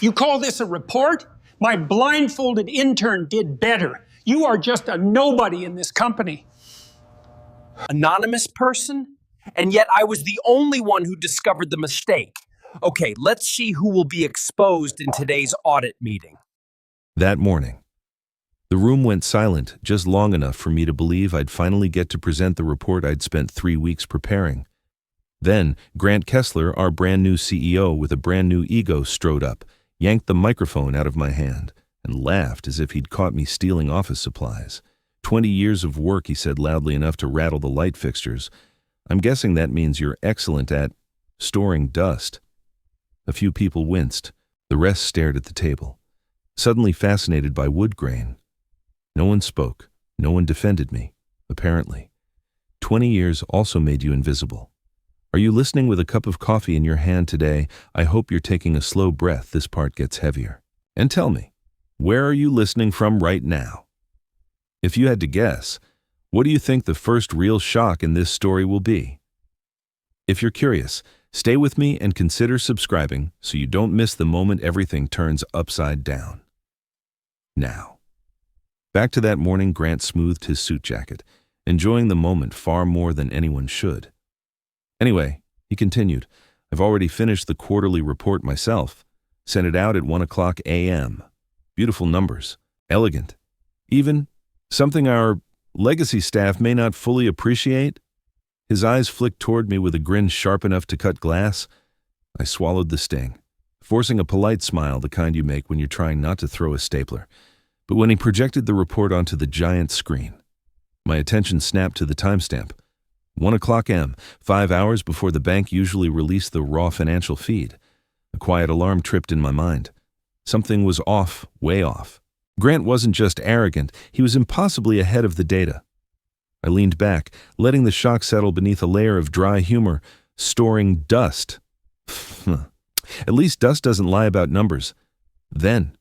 You call this a report? My blindfolded intern did better. You are just a nobody in this company. Anonymous person? And yet I was the only one who discovered the mistake. Okay, let's see who will be exposed in today's audit meeting. That morning, the room went silent just long enough for me to believe I'd finally get to present the report I'd spent 3 weeks preparing. Then, Grant Kessler, our brand new CEO with a brand new ego, strode up, yanked the microphone out of my hand, and laughed as if he'd caught me stealing office supplies. 20 years of work, he said loudly enough to rattle the light fixtures. I'm guessing that means you're excellent at storing dust. A few people winced. The rest stared at the table, suddenly fascinated by wood grain. No one spoke. No one defended me, apparently. 20 years also made you invisible. Are you listening with a cup of coffee in your hand today? I hope you're taking a slow breath. This part gets heavier. And tell me, where are you listening from right now? If you had to guess, what do you think the first real shock in this story will be? If you're curious, stay with me and consider subscribing so you don't miss the moment everything turns upside down. Now, back to that morning. Grant smoothed his suit jacket, enjoying the moment far more than anyone should. Anyway, he continued, I've already finished the quarterly report myself, sent it out at 1:00 a.m. Beautiful numbers, elegant, even something our legacy staff may not fully appreciate. His eyes flicked toward me with a grin sharp enough to cut glass. I swallowed the sting, forcing a polite smile, the kind you make when you're trying not to throw a stapler. But when he projected the report onto the giant screen, my attention snapped to the timestamp. 1:00 a.m., 5 hours before the bank usually released the raw financial feed. A quiet alarm tripped in my mind. Something was off, way off. Grant wasn't just arrogant, he was impossibly ahead of the data. I leaned back, letting the shock settle beneath a layer of dry humor. Storing dust. At least dust doesn't lie about numbers. Then,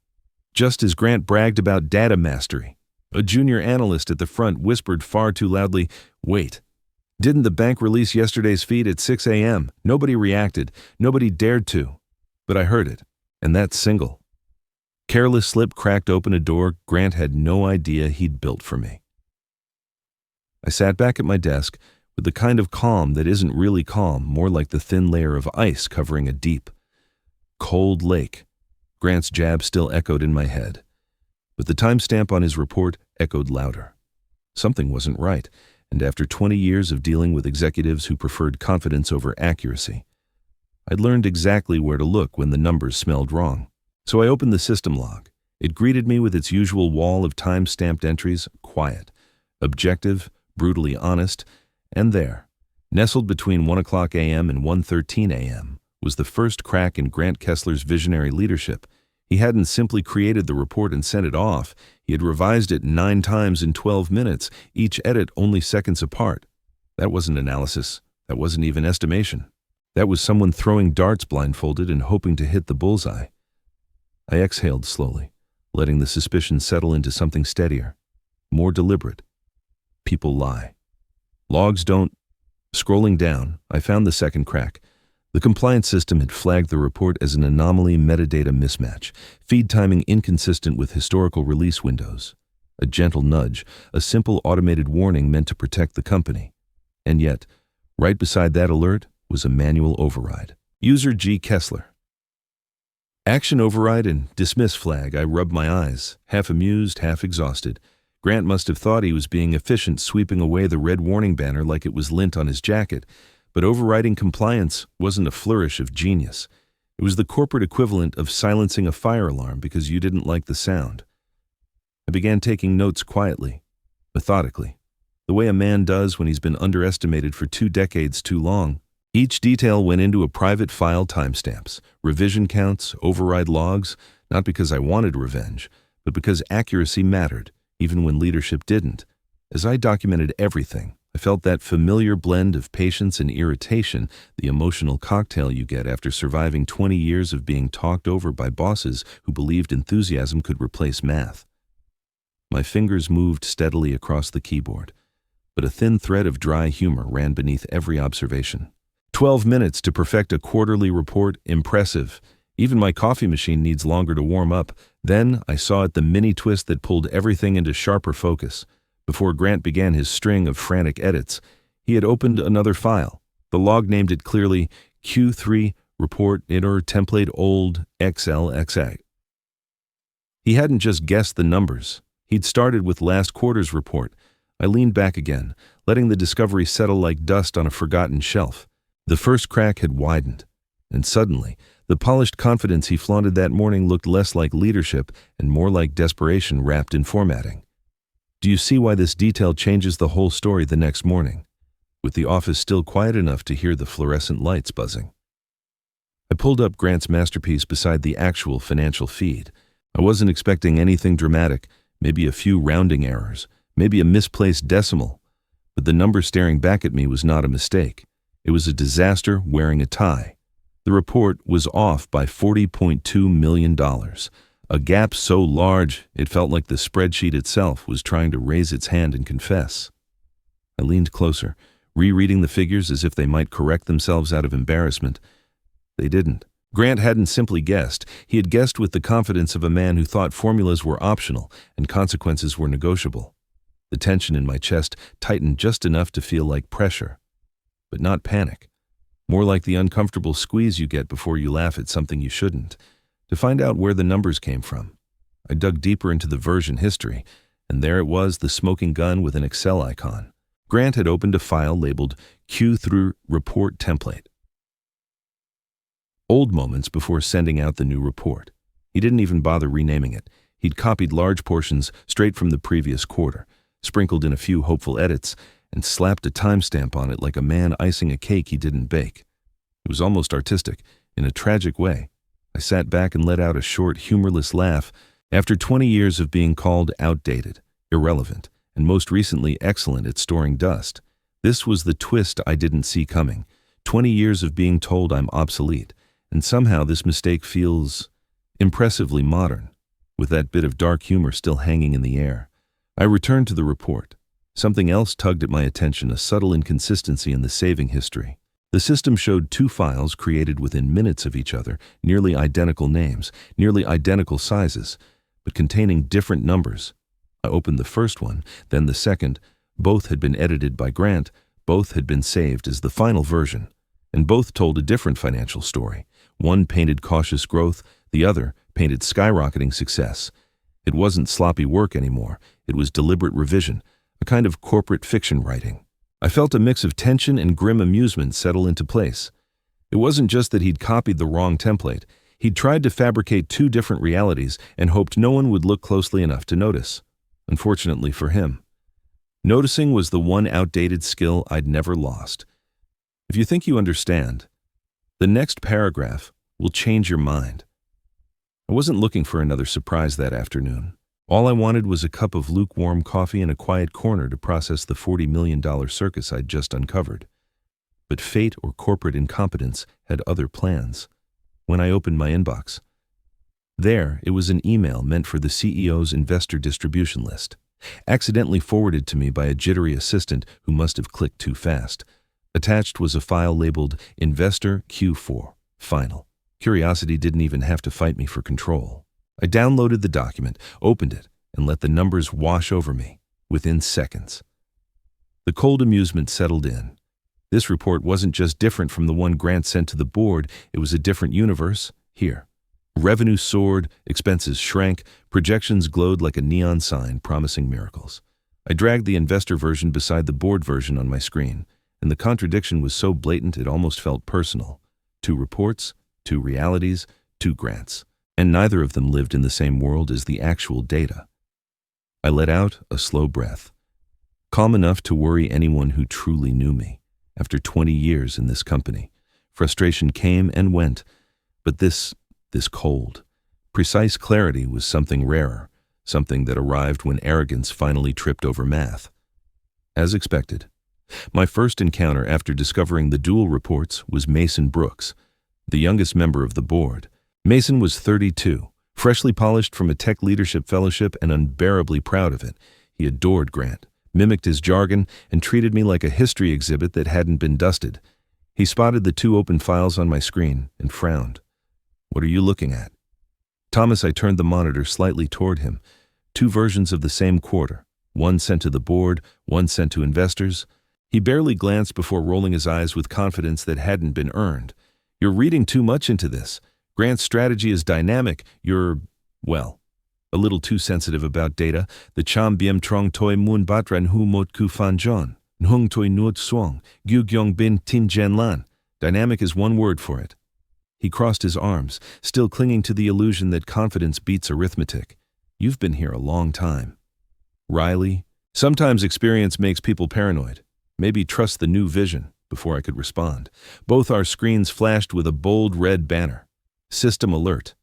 just as Grant bragged about data mastery, a junior analyst at the front whispered far too loudly, wait. Didn't the bank release yesterday's feed at 6 a.m.? Nobody reacted. Nobody dared to. But I heard it, and that's single. Careless slip cracked open a door Grant had no idea he'd built for me. I sat back at my desk with the kind of calm that isn't really calm, more like the thin layer of ice covering a deep, cold lake. Grant's jab still echoed in my head, but the timestamp on his report echoed louder. Something wasn't right, and after 20 years of dealing with executives who preferred confidence over accuracy, I'd learned exactly where to look when the numbers smelled wrong. So I opened the system log. It greeted me with its usual wall of time-stamped entries, quiet, objective, brutally honest, and there, nestled between 1:00 a.m. and 1:13 a.m., was the first crack in Grant Kessler's visionary leadership. He hadn't simply created the report and sent it off. He had revised it 9 times in 12 minutes, each edit only seconds apart. That wasn't analysis. That wasn't even estimation. That was someone throwing darts blindfolded and hoping to hit the bullseye. I exhaled slowly, letting the suspicion settle into something steadier, more deliberate. People lie. Logs don't. Scrolling down, I found the second crack. The compliance system had flagged the report as an anomaly metadata mismatch, feed timing inconsistent with historical release windows. A gentle nudge, a simple automated warning meant to protect the company. And yet, right beside that alert was a manual override. User G. Kessler. Action override and dismiss flag. I rubbed my eyes, half amused, half exhausted. Grant must have thought he was being efficient, sweeping away the red warning banner like it was lint on his jacket. But overriding compliance wasn't a flourish of genius. It was the corporate equivalent of silencing a fire alarm because you didn't like the sound. I began taking notes quietly, methodically, the way a man does when he's been underestimated for 2 decades too long. Each detail went into a private file, timestamps, revision counts, override logs, not because I wanted revenge, but because accuracy mattered, even when leadership didn't. As I documented everything, I felt that familiar blend of patience and irritation, the emotional cocktail you get after surviving 20 years of being talked over by bosses who believed enthusiasm could replace math. My fingers moved steadily across the keyboard, but a thin thread of dry humor ran beneath every observation. 12 minutes to perfect a quarterly report, impressive. Even my coffee machine needs longer to warm up. Then I saw it the mini twist that pulled everything into sharper focus. Before Grant began his string of frantic edits, he had opened another file. The log named it clearly Q3 Report Error Template Old XLXA. He hadn't just guessed the numbers. He'd started with last quarter's report. I leaned back again, letting the discovery settle like dust on a forgotten shelf. The first crack had widened, and suddenly, the polished confidence he flaunted that morning looked less like leadership and more like desperation wrapped in formatting. Do you see why this detail changes the whole story the next morning, with the office still quiet enough to hear the fluorescent lights buzzing? I pulled up Grant's masterpiece beside the actual financial feed. I wasn't expecting anything dramatic, maybe a few rounding errors, maybe a misplaced decimal, but the number staring back at me was not a mistake. It was a disaster wearing a tie. The report was off by $40.2 million, a gap so large it felt like the spreadsheet itself was trying to raise its hand and confess. I leaned closer, rereading the figures as if they might correct themselves out of embarrassment. They didn't. Grant hadn't simply guessed. He had guessed with the confidence of a man who thought formulas were optional and consequences were negotiable. The tension in my chest tightened just enough to feel like pressure, but not panic. More like the uncomfortable squeeze you get before you laugh at something you shouldn't, to find out where the numbers came from. I dug deeper into the version history, and there it was, the smoking gun with an Excel icon. Grant had opened a file labeled Q3 Report Template. Old moments before sending out the new report. He didn't even bother renaming it. He'd copied large portions straight from the previous quarter, sprinkled in a few hopeful edits, and slapped a timestamp on it like a man icing a cake he didn't bake. It was almost artistic, in a tragic way. I sat back and let out a short, humorless laugh. After 20 years of being called outdated, irrelevant, and most recently excellent at storing dust, this was the twist I didn't see coming. 20 years of being told I'm obsolete, and somehow this mistake feels impressively modern, with that bit of dark humor still hanging in the air. I returned to the report. Something else tugged at my attention, a subtle inconsistency in the saving history. The system showed two files created within minutes of each other, nearly identical names, nearly identical sizes, but containing different numbers. I opened the first one, then the second. Both had been edited by Grant, both had been saved as the final version, and both told a different financial story. One painted cautious growth, the other painted skyrocketing success. It wasn't sloppy work anymore, it was deliberate revision, a kind of corporate fiction writing. I felt a mix of tension and grim amusement settle into place. It wasn't just that he'd copied the wrong template. He'd tried to fabricate two different realities and hoped no one would look closely enough to notice. Unfortunately for him. Noticing was the one outdated skill I'd never lost. If you think you understand, the next paragraph will change your mind. I wasn't looking for another surprise that afternoon. All I wanted was a cup of lukewarm coffee and a quiet corner to process the $40 million circus I'd just uncovered. But fate or corporate incompetence had other plans. When I opened my inbox, there it was an email meant for the CEO's investor distribution list, accidentally forwarded to me by a jittery assistant who must have clicked too fast. Attached was a file labeled Investor Q4 Final. Curiosity didn't even have to fight me for control. I downloaded the document, opened it, and let the numbers wash over me within seconds. The cold amusement settled in. This report wasn't just different from the one Grant sent to the board, it was a different universe here. Revenue soared, expenses shrank, projections glowed like a neon sign promising miracles. I dragged the investor version beside the board version on my screen, and the contradiction was so blatant it almost felt personal. Two reports, two realities, two Grants. And neither of them lived in the same world as the actual data. I let out a slow breath, calm enough to worry anyone who truly knew me. After 20 years in this company, frustration came and went, but this cold, precise clarity was something rarer, something that arrived when arrogance finally tripped over math. As expected, my first encounter after discovering the dual reports was Mason Brooks, the youngest member of the board. Mason was 32, freshly polished from a tech leadership fellowship and unbearably proud of it. He adored Grant, mimicked his jargon, and treated me like a history exhibit that hadn't been dusted. He spotted the two open files on my screen and frowned. What are you looking at? Thomas, I turned the monitor slightly toward him. 2 versions of the same quarter. One sent to the board, one sent to investors. He barely glanced before rolling his eyes with confidence that hadn't been earned. You're reading too much into this. Grant's strategy is dynamic. You're, well, a little too sensitive about data. The cham biem trong toi mun batran hu mot ku fan jon. Nhung toi nuot swang. Gyu gyong bin tin jen lan. Dynamic is one word for it. He crossed his arms, still clinging to the illusion that confidence beats arithmetic. You've been here a long time. Riley, sometimes experience makes people paranoid. Maybe trust the new vision. Before I could respond, both our screens flashed with a bold red banner. System alert.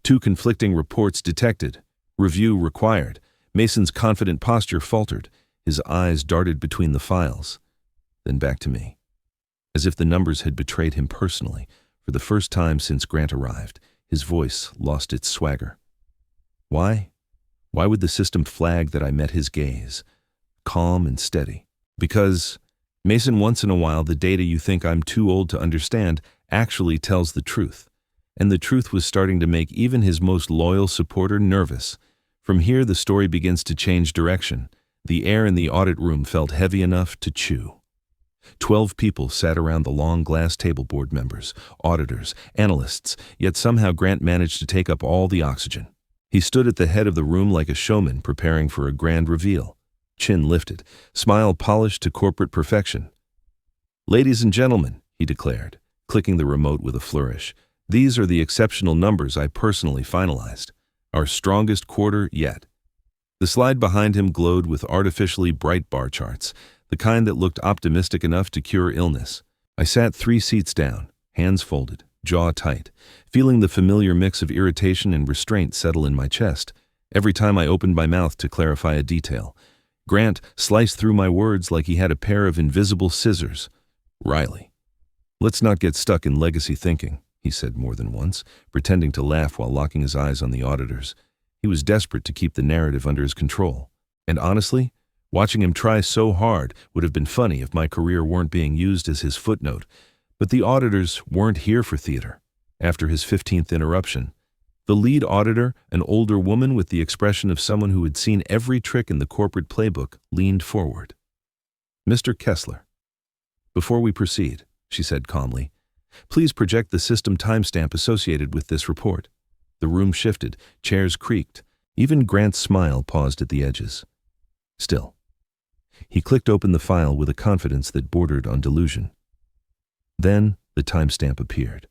2 conflicting reports detected. Review required. Mason's confident posture faltered. His eyes darted between the files. Then back to me. As if the numbers had betrayed him personally. For the first time since Grant arrived, his voice lost its swagger. Why? Why would the system flag that I met his gaze? Calm and steady. Because, Mason, once in a while the data you think I'm too old to understand actually tells the truth. And the truth was starting to make even his most loyal supporter nervous. From here the story begins to change direction. The air in the audit room felt heavy enough to chew. 12 people sat around the long glass table, board members, auditors, analysts, yet somehow Grant managed to take up all the oxygen. He stood at the head of the room like a showman preparing for a grand reveal. Chin lifted, smile polished to corporate perfection. Ladies and gentlemen, he declared, clicking the remote with a flourish, these are the exceptional numbers I personally finalized. Our strongest quarter yet. The slide behind him glowed with artificially bright bar charts, the kind that looked optimistic enough to cure illness. I sat 3 seats down, hands folded, jaw tight, feeling the familiar mix of irritation and restraint settle in my chest every time I opened my mouth to clarify a detail. Grant sliced through my words like he had a pair of invisible scissors. Riley, let's not get stuck in legacy thinking, he said more than once, pretending to laugh while locking his eyes on the auditors. He was desperate to keep the narrative under his control. And honestly, watching him try so hard would have been funny if my career weren't being used as his footnote. But the auditors weren't here for theater. After his 15th interruption, the lead auditor, an older woman with the expression of someone who had seen every trick in the corporate playbook, leaned forward. Mr. Kessler, before we proceed, she said calmly, please project the system timestamp associated with this report. The room shifted, chairs creaked. Even Grant's smile paused at the edges. Still, he clicked open the file with a confidence that bordered on delusion. Then the timestamp appeared.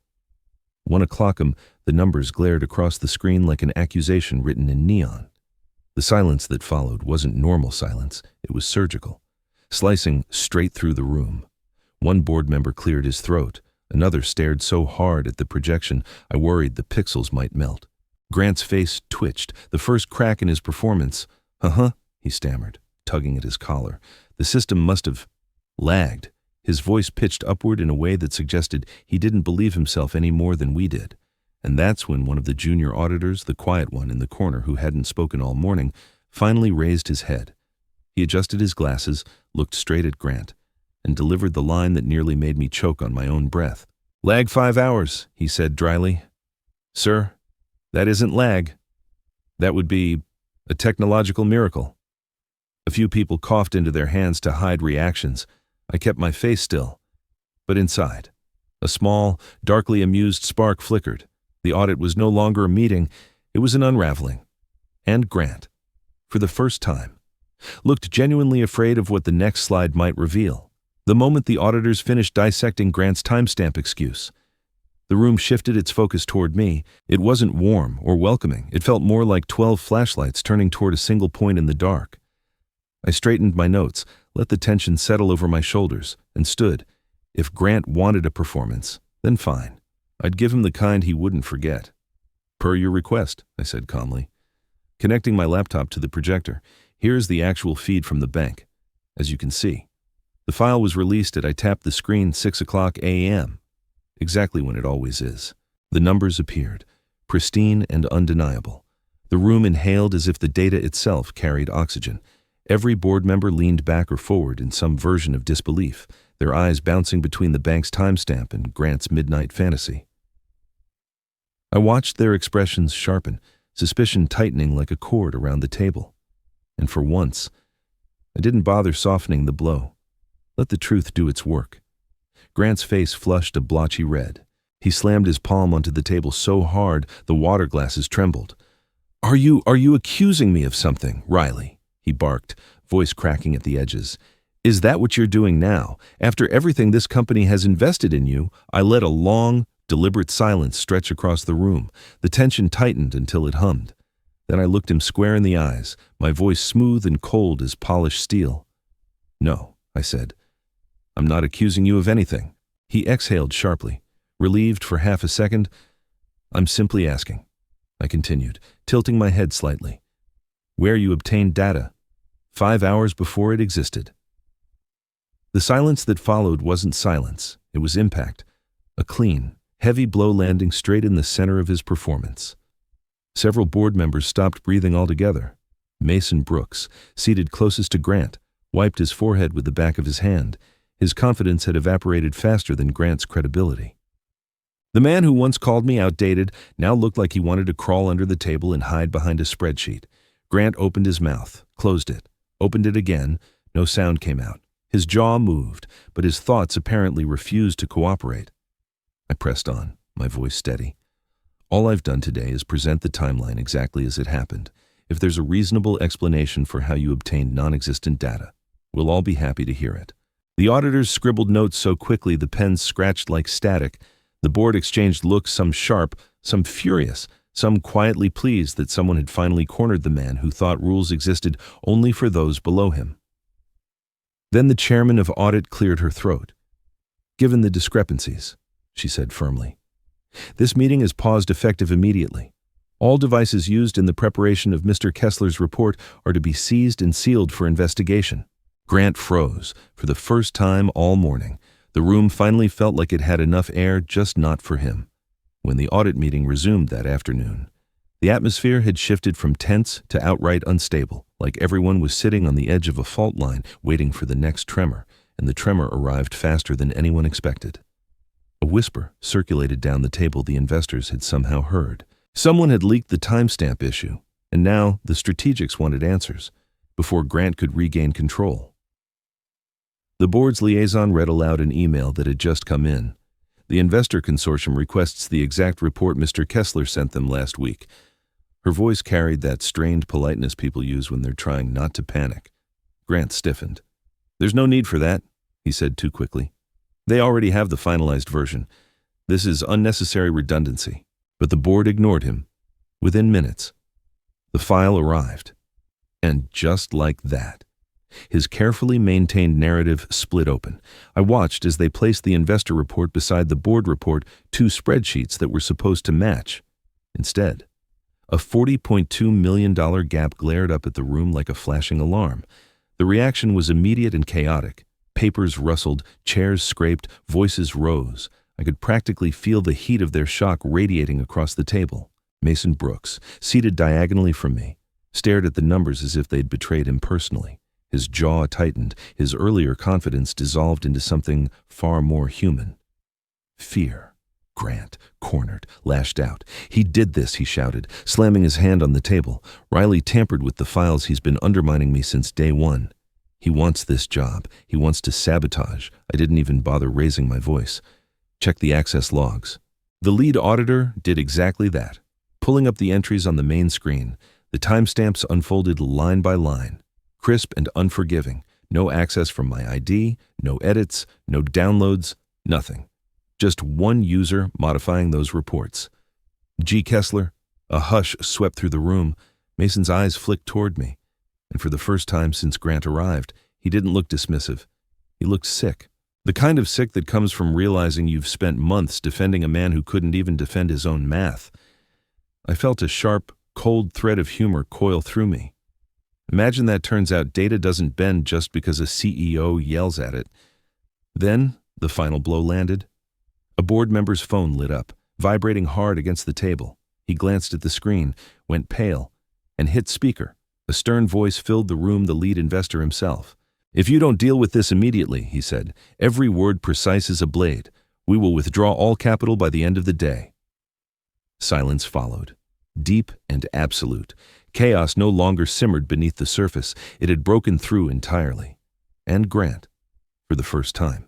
1 o'clock, the numbers glared across the screen like an accusation written in neon. The silence that followed wasn't normal silence, it was surgical, slicing straight through the room. One board member cleared his throat. Another stared so hard at the projection I worried the pixels might melt. Grant's face twitched, the first crack in his performance. He stammered, tugging at his collar. The system must have lagged. His voice pitched upward in a way that suggested he didn't believe himself any more than we did. And that's when one of the junior auditors, the quiet one in the corner who hadn't spoken all morning, finally raised his head. He adjusted his glasses, looked straight at Grant, and delivered the line that nearly made me choke on my own breath. Lag 5 hours, he said dryly. Sir, that isn't lag. That would be a technological miracle. A few people coughed into their hands to hide reactions. I kept my face still. But inside, a small, darkly amused spark flickered. The audit was no longer a meeting, it was an unraveling. And Grant, for the first time, looked genuinely afraid of what the next slide might reveal. The moment the auditors finished dissecting Grant's timestamp excuse, the room shifted its focus toward me. It wasn't warm or welcoming. It felt more like 12 flashlights turning toward a single point in the dark. I straightened my notes, let the tension settle over my shoulders, and stood. If Grant wanted a performance, then fine. I'd give him the kind he wouldn't forget. Per your request, I said calmly. Connecting my laptop to the projector, here's the actual feed from the bank. As you can see, the file was released at I tapped the screen 6 o'clock a.m., exactly when it always is. The numbers appeared, pristine and undeniable. The room inhaled as if the data itself carried oxygen. Every board member leaned back or forward in some version of disbelief, their eyes bouncing between the bank's timestamp and Grant's midnight fantasy. I watched their expressions sharpen, suspicion tightening like a cord around the table. And for once, I didn't bother softening the blow. Let the truth do its work. Grant's face flushed a blotchy red. He slammed his palm onto the table so hard the water glasses trembled. Are you accusing me of something, Riley?" he barked, voice cracking at the edges. "Is that what you're doing now? After everything this company has invested in you?" I let a long, deliberate silence stretch across the room. The tension tightened until it hummed. Then I looked him square in the eyes, my voice smooth and cold as polished steel. "No," I said. "I'm not accusing you of anything." He exhaled sharply, relieved for half a second. "I'm simply asking," I continued, tilting my head slightly, "where you obtained data 5 hours before it existed." The silence that followed wasn't silence, it was impact, a clean, heavy blow landing straight in the center of his performance. Several board members stopped breathing altogether. Mason Brooks, seated closest to Grant, wiped his forehead with the back of his hand. His confidence had evaporated faster than Grant's credibility. The man who once called me outdated now looked like he wanted to crawl under the table and hide behind a spreadsheet. Grant opened his mouth, closed it, opened it again. No sound came out. His jaw moved, but his thoughts apparently refused to cooperate. I pressed on, my voice steady. "All I've done today is present the timeline exactly as it happened. If there's a reasonable explanation for how you obtained non-existent data, we'll all be happy to hear it." The auditors scribbled notes so quickly the pens scratched like static. The board exchanged looks, some sharp, some furious, some quietly pleased that someone had finally cornered the man who thought rules existed only for those below him. Then the chairman of Audit cleared her throat. "Given the discrepancies," she said firmly, "this meeting is paused effective immediately. All devices used in the preparation of Mr. Kessler's report are to be seized and sealed for investigation." Grant froze, for the first time all morning. The room finally felt like it had enough air, just not for him. When the audit meeting resumed that afternoon, the atmosphere had shifted from tense to outright unstable, like everyone was sitting on the edge of a fault line waiting for the next tremor, and the tremor arrived faster than anyone expected. A whisper circulated down the table the investors had somehow heard. Someone had leaked the timestamp issue, and now the strategics wanted answers, before Grant could regain control. The board's liaison read aloud an email that had just come in. "The investor consortium requests the exact report Mr. Kessler sent them last week." Her voice carried that strained politeness people use when they're trying not to panic. Grant stiffened. "There's no need for that," he said too quickly. "They already have the finalized version. This is unnecessary redundancy." But the board ignored him. Within minutes, the file arrived. And just like that, his carefully maintained narrative split open. I watched as they placed the investor report beside the board report, two spreadsheets that were supposed to match. Instead, a $40.2 million gap glared up at the room like a flashing alarm. The reaction was immediate and chaotic. Papers rustled, chairs scraped, voices rose. I could practically feel the heat of their shock radiating across the table. Mason Brooks, seated diagonally from me, stared at the numbers as if they'd betrayed him personally. His jaw tightened, his earlier confidence dissolved into something far more human. Fear. Grant, cornered, lashed out. "He did this," he shouted, slamming his hand on the table. "Riley tampered with the files. He's been undermining me since day one. He wants this job. He wants to sabotage." I didn't even bother raising my voice. "Check the access logs." The lead auditor did exactly that. Pulling up the entries on the main screen, the timestamps unfolded line by line. Crisp and unforgiving. No access from my ID, no edits, no downloads, nothing. Just one user modifying those reports. "G. Kessler." A hush swept through the room. Mason's eyes flicked toward me. And for the first time since Grant arrived, he didn't look dismissive. He looked sick. The kind of sick that comes from realizing you've spent months defending a man who couldn't even defend his own math. I felt a sharp, cold thread of humor coil through me. Imagine that turns out data doesn't bend just because a CEO yells at it. Then the final blow landed. A board member's phone lit up, vibrating hard against the table. He glanced at the screen, went pale, and hit speaker. A stern voice filled the room, the lead investor himself. "If you don't deal with this immediately," he said, every word precise as a blade, "we will withdraw all capital by the end of the day." Silence followed. Deep and absolute. Chaos no longer simmered beneath the surface. It had broken through entirely. And Grant, for the first time,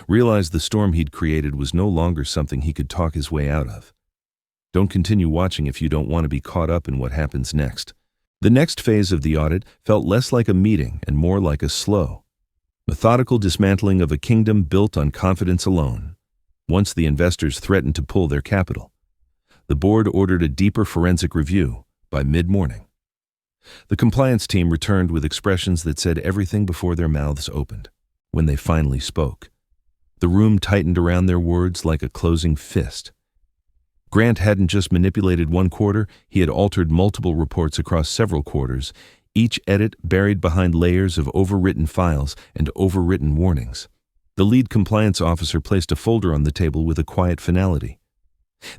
realized the storm he'd created was no longer something he could talk his way out of. Don't continue watching if you don't want to be caught up in what happens next. The next phase of the audit felt less like a meeting and more like a slow, methodical dismantling of a kingdom built on confidence alone. Once the investors threatened to pull their capital, the board ordered a deeper forensic review by mid-morning. The compliance team returned with expressions that said everything before their mouths opened. When they finally spoke, the room tightened around their words like a closing fist. Grant hadn't just manipulated one quarter, he had altered multiple reports across several quarters, each edit buried behind layers of overwritten files and overwritten warnings. The lead compliance officer placed a folder on the table with a quiet finality.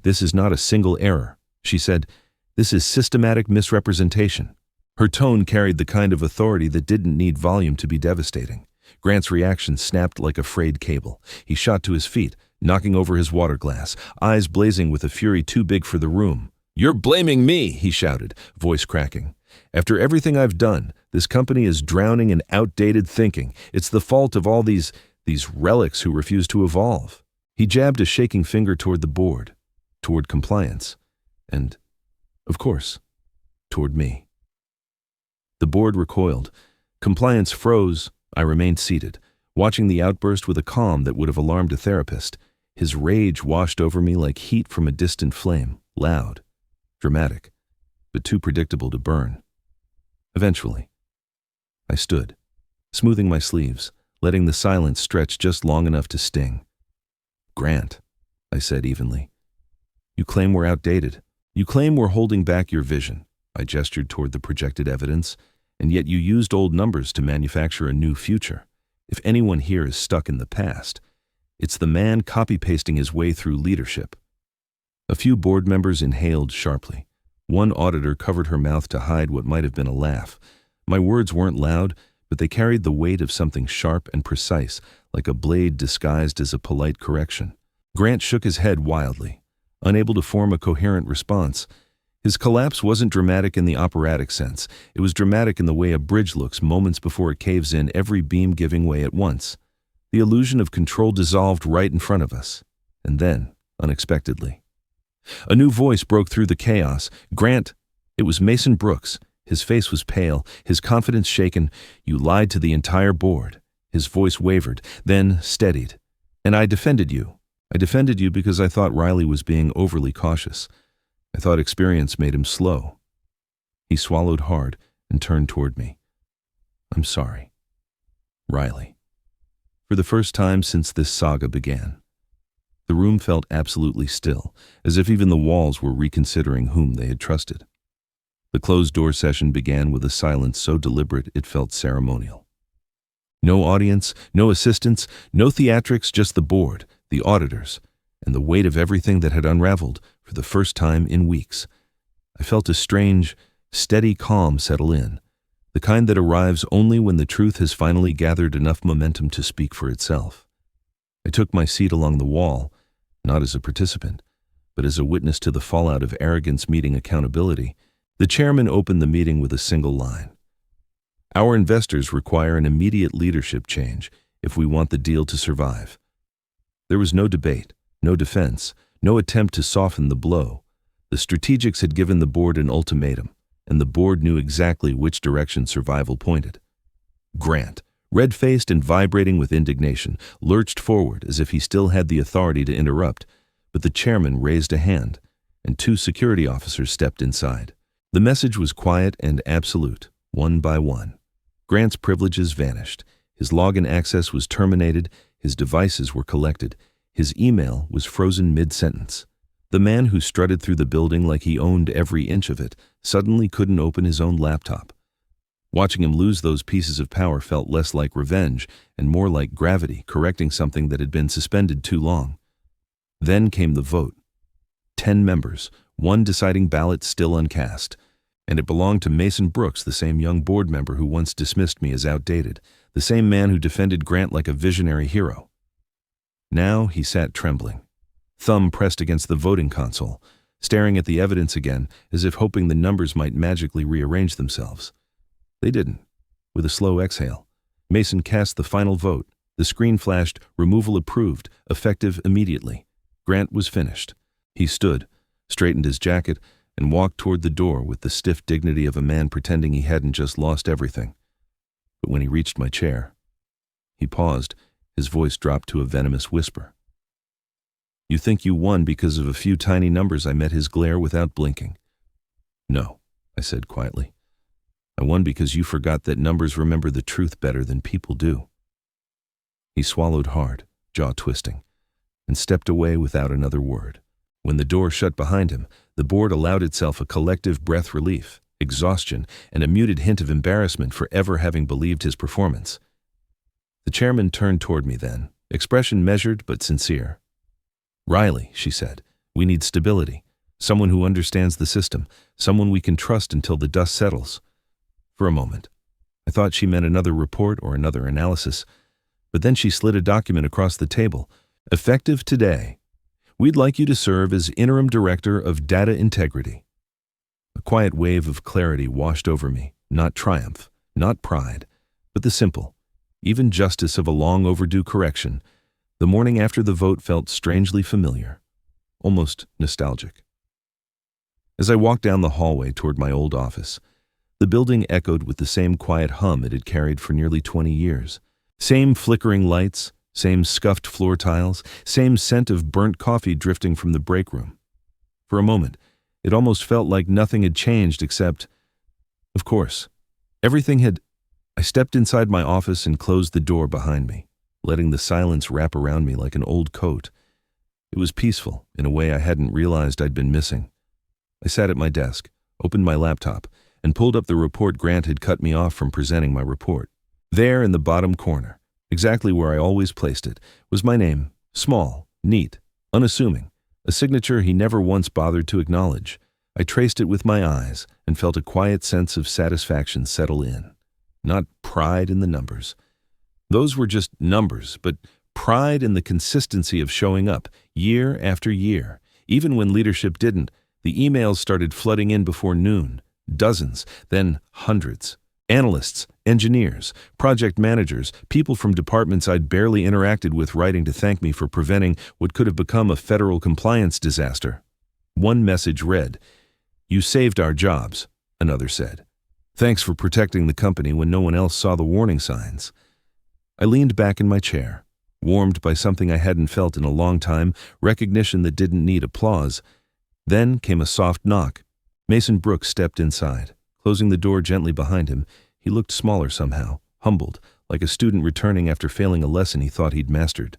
"This is not a single error," she said. "This is systematic misrepresentation." Her tone carried the kind of authority that didn't need volume to be devastating. Grant's reaction snapped like a frayed cable. He shot to his feet, knocking over his water glass, eyes blazing with a fury too big for the room. "You're blaming me," he shouted, voice cracking. "After everything I've done, this company is drowning in outdated thinking. It's the fault of all these relics who refuse to evolve." He jabbed a shaking finger toward the board, toward compliance, and, of course, toward me. The board recoiled. Compliance froze. I remained seated, watching the outburst with a calm that would have alarmed a therapist. His rage washed over me like heat from a distant flame, loud, dramatic, but too predictable to burn. Eventually, I stood, smoothing my sleeves, letting the silence stretch just long enough to sting. "Grant," I said evenly, "you claim we're outdated. You claim we're holding back your vision." I gestured toward the projected evidence. "And yet you used old numbers to manufacture a new future. If anyone here is stuck in the past, it's the man copy-pasting his way through leadership." A few board members inhaled sharply. One auditor covered her mouth to hide what might have been a laugh. My words weren't loud, but they carried the weight of something sharp and precise, like a blade disguised as a polite correction. Grant shook his head wildly, unable to form a coherent response. His collapse wasn't dramatic in the operatic sense. It was dramatic in the way a bridge looks moments before it caves in, every beam giving way at once. The illusion of control dissolved right in front of us. And then, unexpectedly, a new voice broke through the chaos. "Grant," it was Mason Brooks. His face was pale, his confidence shaken. "You lied to the entire board." His voice wavered, then steadied. "And I defended you. I defended you because I thought Riley was being overly cautious. I thought experience made him slow." He swallowed hard and turned toward me. "I'm sorry. Riley." For the first time since this saga began, the room felt absolutely still, as if even the walls were reconsidering whom they had trusted. The closed-door session began with a silence so deliberate it felt ceremonial. No audience, no assistants, no theatrics, just the board, the auditors, and the weight of everything that had unraveled for the first time in weeks. I felt a strange, steady calm settle in, the kind that arrives only when the truth has finally gathered enough momentum to speak for itself. I took my seat along the wall, not as a participant, but as a witness to the fallout of arrogance meeting accountability. The chairman opened the meeting with a single line. "Our investors require an immediate leadership change if we want the deal to survive." There was no debate, no defense, no attempt to soften the blow. The strategics had given the board an ultimatum, and the board knew exactly which direction survival pointed. Grant, red-faced and vibrating with indignation, lurched forward as if he still had the authority to interrupt, but the chairman raised a hand, and 2 security officers stepped inside. The message was quiet and absolute, one by one. Grant's privileges vanished. His login access was terminated. His devices were collected. His email was frozen mid-sentence. The man who strutted through the building like he owned every inch of it suddenly couldn't open his own laptop. Watching him lose those pieces of power felt less like revenge and more like gravity correcting something that had been suspended too long. Then came the vote. 10 members, 1 deciding ballot still uncast. And it belonged to Mason Brooks, the same young board member who once dismissed me as outdated, the same man who defended Grant like a visionary hero. Now he sat trembling, thumb pressed against the voting console, staring at the evidence again as if hoping the numbers might magically rearrange themselves. They didn't. With a slow exhale, Mason cast the final vote. The screen flashed, "Removal approved, effective immediately." Grant was finished. He stood, straightened his jacket, and walked toward the door with the stiff dignity of a man pretending he hadn't just lost everything. But when he reached my chair, he paused, his voice dropped to a venomous whisper. "You think you won because of a few tiny numbers?" I met his glare without blinking. "No," I said quietly. "I won because you forgot that numbers remember the truth better than people do." He swallowed hard, jaw twisting, and stepped away without another word. When the door shut behind him, the board allowed itself a collective breath relief, exhaustion, and a muted hint of embarrassment for ever having believed his performance. The chairman turned toward me then, expression measured but sincere. "Riley," she said, "we need stability. Someone who understands the system, someone we can trust until the dust settles." For a moment, I thought she meant another report or another analysis, but then she slid a document across the table. "Effective today. We'd like you to serve as Interim Director of Data Integrity." A quiet wave of clarity washed over me, not triumph, not pride, but the simple, even justice of a long overdue correction. The morning after the vote felt strangely familiar, almost nostalgic. As I walked down the hallway toward my old office, the building echoed with the same quiet hum it had carried for nearly 20 years. Same flickering lights, same scuffed floor tiles, same scent of burnt coffee drifting from the break room. For a moment, it almost felt like nothing had changed except, of course, everything had. I stepped inside my office and closed the door behind me, letting the silence wrap around me like an old coat. It was peaceful in a way I hadn't realized I'd been missing. I sat at my desk, opened my laptop, and pulled up the report Grant had cut me off from presenting my report. There in the bottom corner, exactly where I always placed it, was my name, small, neat, unassuming, a signature he never once bothered to acknowledge. I traced it with my eyes and felt a quiet sense of satisfaction settle in. Not pride in the numbers. Those were just numbers, but pride in the consistency of showing up, year after year. Even when leadership didn't, the emails started flooding in before noon. Dozens, then hundreds. Analysts, engineers, project managers, people from departments I'd barely interacted with writing to thank me for preventing what could have become a federal compliance disaster. One message read, "You saved our jobs," another said. "Thanks for protecting the company when no one else saw the warning signs." I leaned back in my chair, warmed by something I hadn't felt in a long time, recognition that didn't need applause. Then came a soft knock. Mason Brooks stepped inside. Closing the door gently behind him, he looked smaller somehow, humbled, like a student returning after failing a lesson he thought he'd mastered.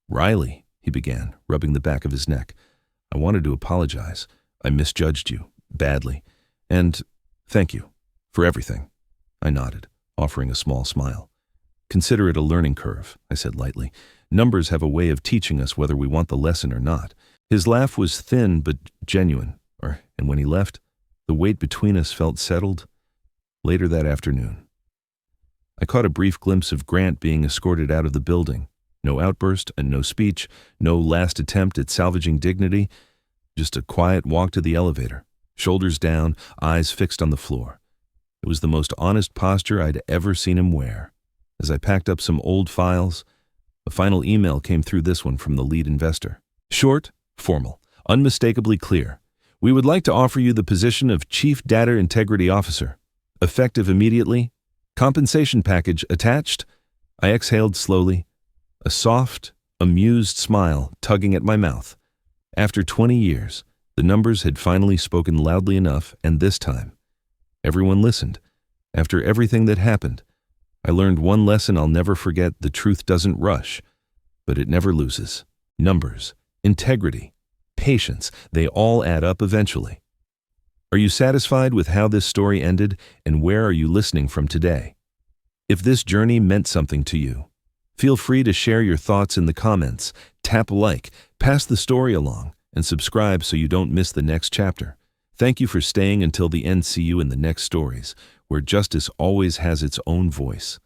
"Riley," he began, rubbing the back of his neck, "I wanted to apologize. I misjudged you, badly. And thank you for everything." I nodded, offering a small smile. "Consider it a learning curve," I said lightly. "Numbers have a way of teaching us whether we want the lesson or not." His laugh was thin but genuine, and when he left, the weight between us felt settled. Later that afternoon, I caught a brief glimpse of Grant being escorted out of the building. No outburst and no speech, no last attempt at salvaging dignity, just a quiet walk to the elevator, shoulders down, eyes fixed on the floor. It was the most honest posture I'd ever seen him wear. As I packed up some old files, a final email came through, this one from the lead investor. Short, formal, unmistakably clear. "We would like to offer you the position of Chief Data Integrity Officer. Effective immediately. Compensation package attached." I exhaled slowly, a soft, amused smile tugging at my mouth. After 20 years, the numbers had finally spoken loudly enough, and this time, everyone listened. After everything that happened, I learned one lesson I'll never forget: the truth doesn't rush, but it never loses. Numbers, integrity, patience, they all add up eventually. Are you satisfied with how this story ended, and where are you listening from today? If this journey meant something to you, feel free to share your thoughts in the comments, tap like, pass the story along, and subscribe so you don't miss the next chapter. Thank you for staying until the end. See you in the next stories, where justice always has its own voice.